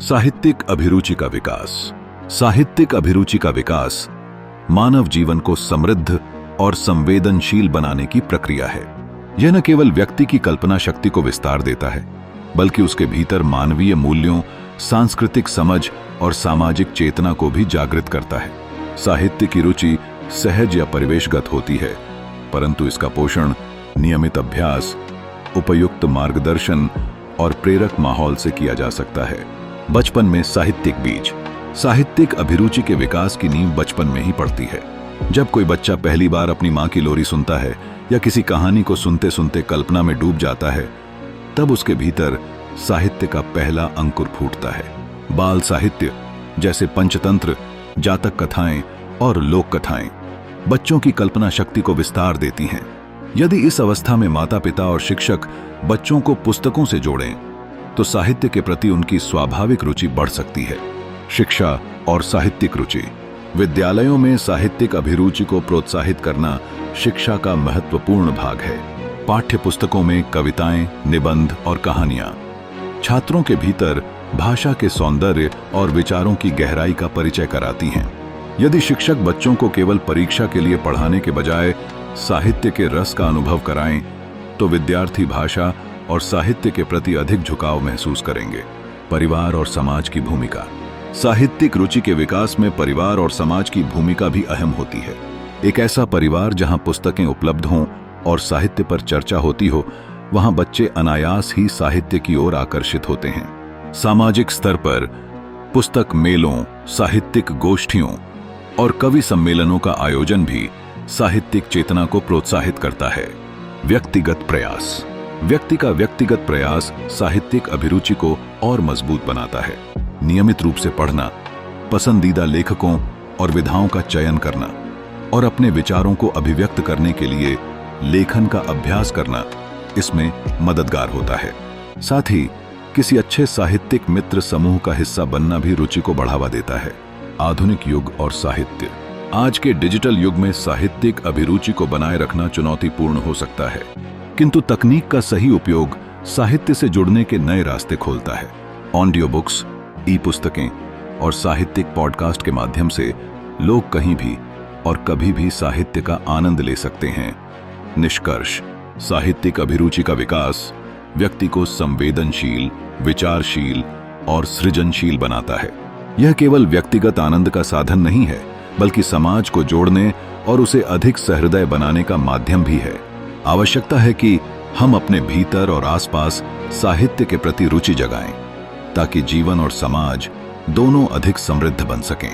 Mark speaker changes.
Speaker 1: साहित्यिक अभिरुचि का विकास। साहित्यिक अभिरुचि का विकास मानव जीवन को समृद्ध और संवेदनशील बनाने की प्रक्रिया है। यह न केवल व्यक्ति की कल्पना शक्ति को विस्तार देता है, बल्कि उसके भीतर मानवीय मूल्यों, सांस्कृतिक समझ और सामाजिक चेतना को भी जागृत करता है। साहित्य की रुचि सहज या परिवेशगत होती है, परंतु इसका पोषण नियमित अभ्यास, उपयुक्त मार्गदर्शन और प्रेरक माहौल से किया जा सकता है। बचपन में साहित्यिक बीज। साहित्यिक अभिरुचि के विकास की नींव बचपन में ही पड़ती है। जब कोई बच्चा पहली बार अपनी माँ की लोरी सुनता है या किसी कहानी को सुनते सुनते कल्पना में डूब जाता है, तब उसके भीतर साहित्य का पहला अंकुर फूटता है। बाल साहित्य जैसे पंचतंत्र, जातक कथाएं और लोक कथाएं बच्चों की कल्पना शक्ति को विस्तार देती हैं। यदि इस अवस्था में माता पिता और शिक्षक बच्चों को पुस्तकों से जोड़ें, तो साहित्य के प्रति उनकी स्वाभाविक रुचि बढ़ सकती है। शिक्षा और साहित्यिक रुचि। विद्यालयों में साहित्यिक अभिरुचि को प्रोत्साहित करना शिक्षा का महत्वपूर्ण भाग है। पाठ्य पुस्तकों में कविताएं, निबंध और कहानियां छात्रों के भीतर भाषा के सौंदर्य और विचारों की गहराई का परिचय कराती हैं। यदि शिक्षक बच्चों को केवल परीक्षा के लिए पढ़ाने के बजाय साहित्य के रस का अनुभव कराएं, तो विद्यार्थी भाषा और साहित्य के प्रति अधिक झुकाव महसूस करेंगे। परिवार और समाज की भूमिका। साहित्यिक रुचि के विकास में परिवार और समाज की भूमिका भी अहम होती है। एक ऐसा परिवार जहां पुस्तकें उपलब्ध हों और साहित्य पर चर्चा होती हो, वहां बच्चे अनायास ही साहित्य की ओर आकर्षित होते हैं। सामाजिक स्तर पर पुस्तक मेलों, साहित्यिक गोष्ठियों और कवि सम्मेलनों का आयोजन भी साहित्यिक चेतना को प्रोत्साहित करता है। व्यक्तिगत प्रयास। व्यक्ति का व्यक्तिगत प्रयास साहित्यिक अभिरुचि को और मजबूत बनाता है। नियमित रूप से पढ़ना, पसंदीदा लेखकों और विधाओं का चयन करना और अपने विचारों को अभिव्यक्त करने के लिए लेखन का अभ्यास करना इसमें मददगार होता है। साथ ही किसी अच्छे साहित्यिक मित्र समूह का हिस्सा बनना भी रुचि को बढ़ावा देता है। आधुनिक युग और साहित्य। आज के डिजिटल युग में साहित्यिक अभिरुचि को बनाए रखना चुनौतीपूर्ण हो सकता है, किंतु तकनीक का सही उपयोग साहित्य से जुड़ने के नए रास्ते खोलता है। ऑडियो बुक्स, ई पुस्तकें और साहित्यिक पॉडकास्ट के माध्यम से लोग कहीं भी और कभी भी साहित्य का आनंद ले सकते हैं। निष्कर्ष। साहित्यिक अभिरुचि का विकास व्यक्ति को संवेदनशील, विचारशील और सृजनशील बनाता है। यह केवल व्यक्तिगत आनंद का साधन नहीं है, बल्कि समाज को जोड़ने और उसे अधिक सहृदय बनाने का माध्यम भी है। आवश्यकता है कि हम अपने भीतर और आसपास साहित्य के प्रति रुचि जगाएं, ताकि जीवन और समाज दोनों अधिक समृद्ध बन सकें।